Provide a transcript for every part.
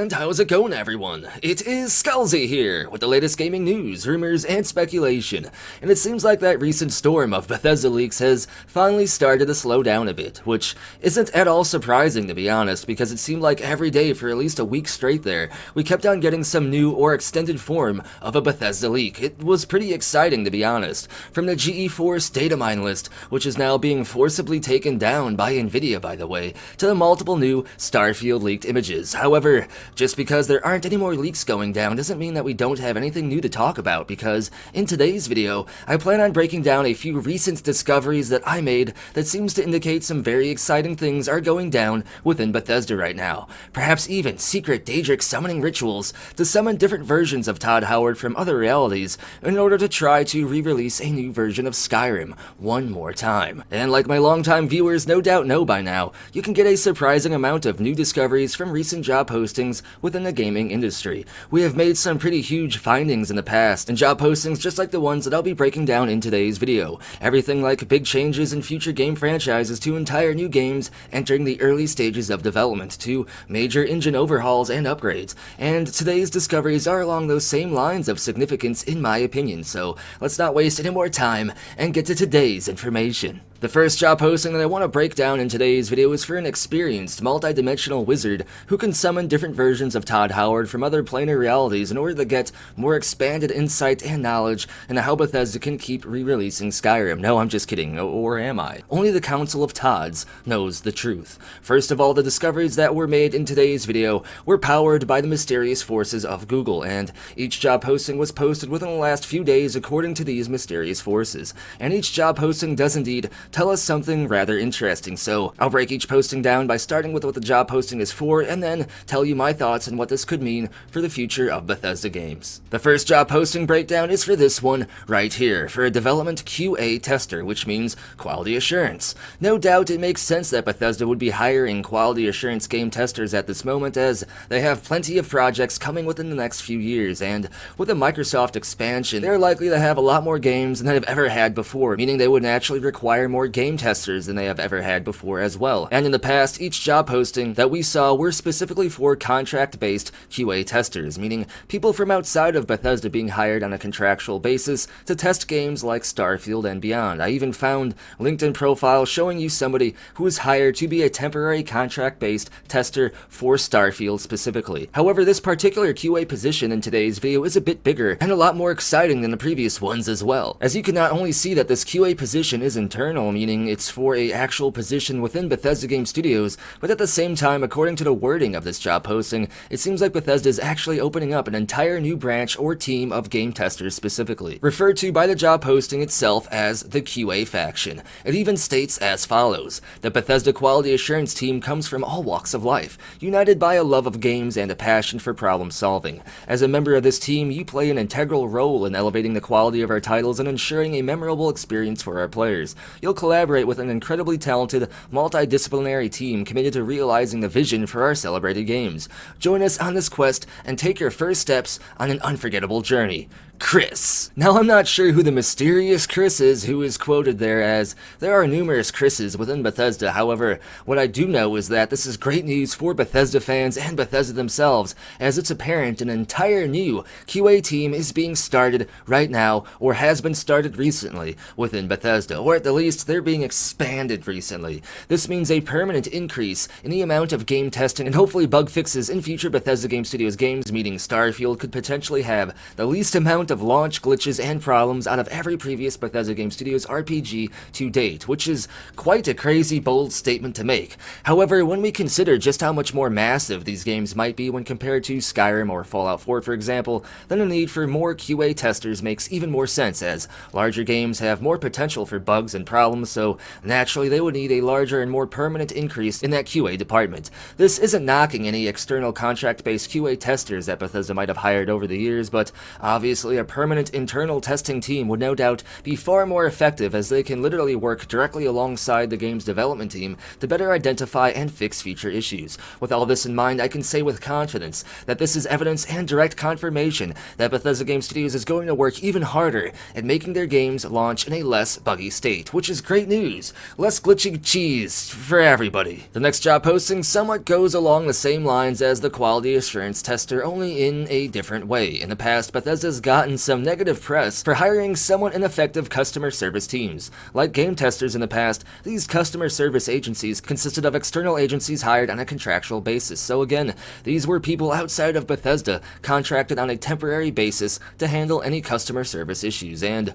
And how's it going, everyone? It is Skullzi here with the latest gaming news, rumors, and speculation. And it seems like that recent storm of Bethesda leaks has finally started to slow down a bit, which isn't at all surprising to be honest, because it seemed like every day for at least a week straight there, we kept on getting some new or extended form of a Bethesda leak. It was pretty exciting to be honest. From the GE Force datamine list, which is now being forcibly taken down by Nvidia by the way, to the multiple new Starfield leaked images. However, just because there aren't any more leaks going down doesn't mean that we don't have anything new to talk about, because in today's video, I plan on breaking down a few recent discoveries that I made that seems to indicate some very exciting things are going down within Bethesda right now. Perhaps even secret Daedric summoning rituals to summon different versions of Todd Howard from other realities in order to try to re-release a new version of Skyrim one more time. And like my longtime viewers no doubt know by now, you can get a surprising amount of new discoveries from recent job postings within the gaming industry. We have made some pretty huge findings in the past, and job postings just like the ones that I'll be breaking down in today's video. Everything like big changes in future game franchises to entire new games entering the early stages of development to major engine overhauls and upgrades. And today's discoveries are along those same lines of significance in my opinion, so let's not waste any more time and get to today's information. The first job posting that I want to break down in today's video is for an experienced, multi-dimensional wizard who can summon different versions of Todd Howard from other planar realities in order to get more expanded insight and knowledge into how Bethesda can keep re-releasing Skyrim. No, I'm just kidding, or am I? Only the Council of Todds knows the truth. First of all, the discoveries that were made in today's video were powered by the mysterious forces of Google, and each job posting was posted within the last few days according to these mysterious forces. And each job posting does indeed tell us something rather interesting, so I'll break each posting down by starting with what the job posting is for and then tell you my thoughts on what this could mean for the future of Bethesda games. The first job posting breakdown is for this one right here, for a development QA tester, which means quality assurance. No doubt it makes sense that Bethesda would be hiring quality assurance game testers at this moment, as they have plenty of projects coming within the next few years, and with the Microsoft expansion, they're likely to have a lot more games than they've ever had before, meaning they would naturally require more game testers than they have ever had before as well. And in the past, each job posting that we saw were specifically for contract-based QA testers, meaning people from outside of Bethesda being hired on a contractual basis to test games like Starfield and beyond. I even found LinkedIn profiles showing you somebody who was hired to be a temporary contract-based tester for Starfield specifically. However, this particular QA position in today's video is a bit bigger and a lot more exciting than the previous ones as well, as you can not only see that this QA position is internal, meaning it's for a actual position within Bethesda Game Studios, but at the same time, according to the wording of this job posting, it seems like Bethesda is actually opening up an entire new branch or team of game testers specifically, referred to by the job posting itself as the QA faction. It even states as follows: the Bethesda Quality Assurance team comes from all walks of life, united by a love of games and a passion for problem solving. As a member of this team, you play an integral role in elevating the quality of our titles and ensuring a memorable experience for our players. You'll collaborate with an incredibly talented, multidisciplinary team committed to realizing the vision for our celebrated games. Join us on this quest and take your first steps on an unforgettable journey. Chris. Now, I'm not sure who the mysterious Chris is who is quoted there, as there are numerous Chris's within Bethesda. However, what I do know is that this is great news for Bethesda fans and Bethesda themselves, as it's apparent an entire new QA team is being started right now, or has been started recently within Bethesda, or at the least they're being expanded recently. This means a permanent increase in the amount of game testing and hopefully bug fixes in future Bethesda Game Studios games, meaning Starfield could potentially have the least amount of launch glitches and problems out of every previous Bethesda Game Studios RPG to date, which is quite a crazy bold statement to make. However, when we consider just how much more massive these games might be when compared to Skyrim or Fallout 4 for example, then the need for more QA testers makes even more sense, as larger games have more potential for bugs and problems, so naturally they would need a larger and more permanent increase in that QA department. This isn't knocking any external contract-based QA testers that Bethesda might have hired over the years, but obviously essentially a permanent internal testing team would no doubt be far more effective, as they can literally work directly alongside the game's development team to better identify and fix future issues. With all this in mind, I can say with confidence that this is evidence and direct confirmation that Bethesda Game Studios is going to work even harder at making their games launch in a less buggy state, which is great news. Less glitchy cheese for everybody. The next job posting somewhat goes along the same lines as the quality assurance tester, only in a different way. In the past, Bethesda's gotten some negative press for hiring somewhat ineffective customer service teams. Like game testers in the past, these customer service agencies consisted of external agencies hired on a contractual basis. So again, these were people outside of Bethesda contracted on a temporary basis to handle any customer service issues. And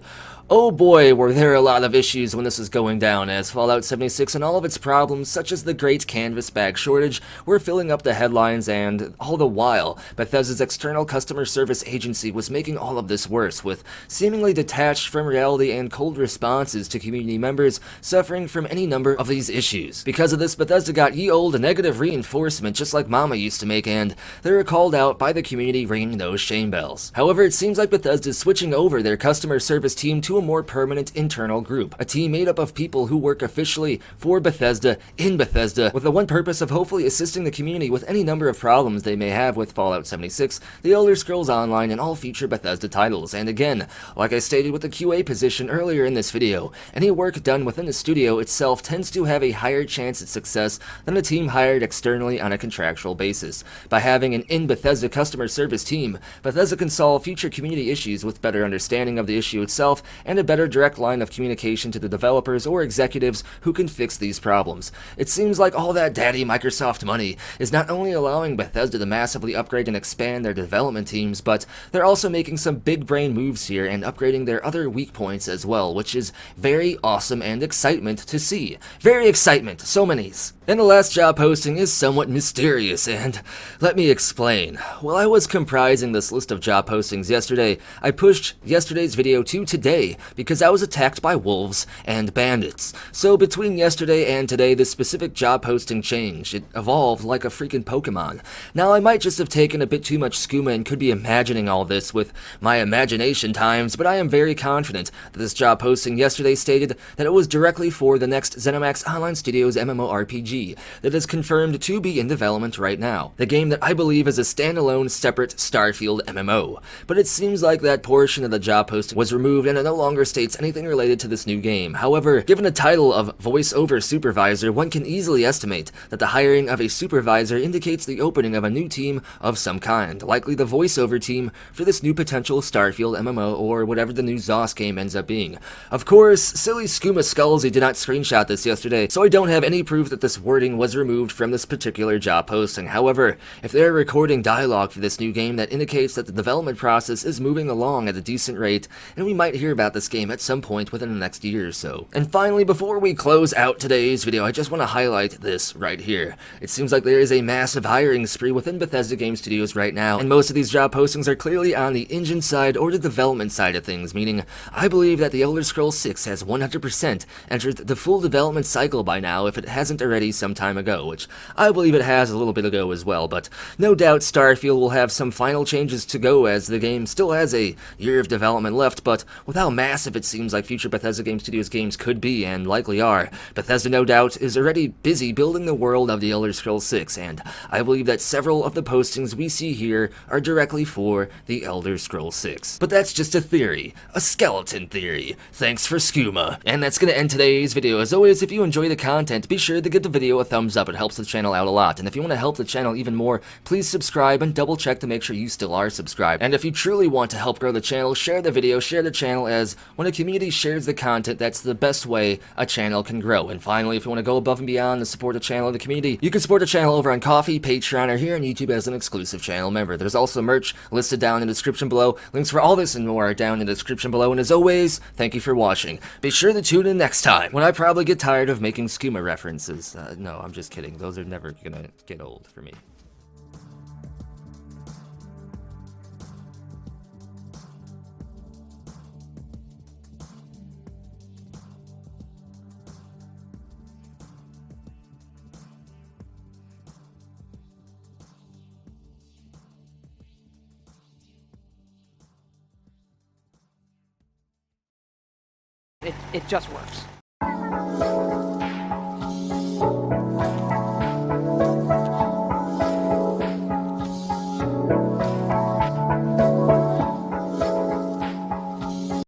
oh boy, were there a lot of issues when this was going down, as Fallout 76 and all of its problems, such as the great canvas bag shortage, were filling up the headlines, and all the while, Bethesda's external customer service agency was making all of this worse, with seemingly detached from reality and cold responses to community members suffering from any number of these issues. Because of this, Bethesda got ye old negative reinforcement just like Mama used to make, and they were called out by the community ringing those shame bells. However, it seems like Bethesda's switching over their customer service team to a more permanent internal group, a team made up of people who work officially for Bethesda in Bethesda, with the one purpose of hopefully assisting the community with any number of problems they may have with Fallout 76, The Elder Scrolls Online, and all future Bethesda titles. And again, like I stated with the QA position earlier in this video, any work done within the studio itself tends to have a higher chance at success than a team hired externally on a contractual basis. By having an in-Bethesda customer service team, Bethesda can solve future community issues with better understanding of the issue itself and a better direct line of communication to the developers or executives who can fix these problems. It seems like all that daddy Microsoft money is not only allowing Bethesda to massively upgrade and expand their development teams, but they're also making some big brain moves here and upgrading their other weak points as well, which is very awesome and excitement to see. Very excitement, so many's. And the last job posting is somewhat mysterious, and let me explain. While I was comprising this list of job postings yesterday, I pushed yesterday's video to today because I was attacked by wolves and bandits. So between yesterday and today, this specific job posting changed. It evolved like a freaking Pokemon. Now, I might just have taken a bit too much skooma and could be imagining all this with my imagination times, but I am very confident that this job posting yesterday stated that it was directly for the next ZeniMax Online Studios MMORPG that is confirmed to be in development right now. The game that I believe is a standalone, separate Starfield MMO. But it seems like that portion of the job posting was removed and it no longer states anything related to this new game. However, given the title of voiceover supervisor, one can easily estimate that the hiring of a supervisor indicates the opening of a new team of some kind, likely the voiceover team for this new potential Starfield MMO or whatever the new ZOS game ends up being. Of course, silly Moar Skullzi did not screenshot this yesterday, so I don't have any proof that this wording was removed from this particular job posting. However, if they're recording dialogue for this new game, that indicates that the development process is moving along at a decent rate, and we might hear about this game at some point within the next year or so. And finally, before we close out today's video, I just want to highlight this right here. It seems like there is a massive hiring spree within Bethesda Game Studios right now, and most of these job postings are clearly on the engine side or the development side of things, meaning I believe that The Elder Scrolls 6 has 100% entered the full development cycle by now if it hasn't already some time ago, which I believe it has a little bit ago as well, but no doubt Starfield will have some final changes to go as the game still has a year of development left, but with how massive it seems like future Bethesda Game Studios games could be and likely are, Bethesda no doubt is already busy building the world of The Elder Scrolls 6, and I believe that several of the postings we see here are directly for The Elder Scrolls 6. But that's just a theory, a skeleton theory. Thanks for skooma. And that's gonna end today's video. As always, if you enjoy the content, be sure to give the video a thumbs up. It helps the channel out a lot. And if you want to help the channel even more, please subscribe and double check to make sure you still are subscribed. And if you truly want to help grow the channel, share the video, share the channel, as when a community shares the content, that's the best way a channel can grow. And finally, if you want to go above and beyond to support the channel and the community, you can support the channel over on Ko-fi, Patreon, or here on YouTube as an exclusive channel member. There's also merch listed down in the description below. Links for all this and more are down in the description below. And as always, thank you for watching. Be sure to tune in next time when I probably get tired of making skooma references. No, I'm just kidding. Those are never gonna get old for me. It just works.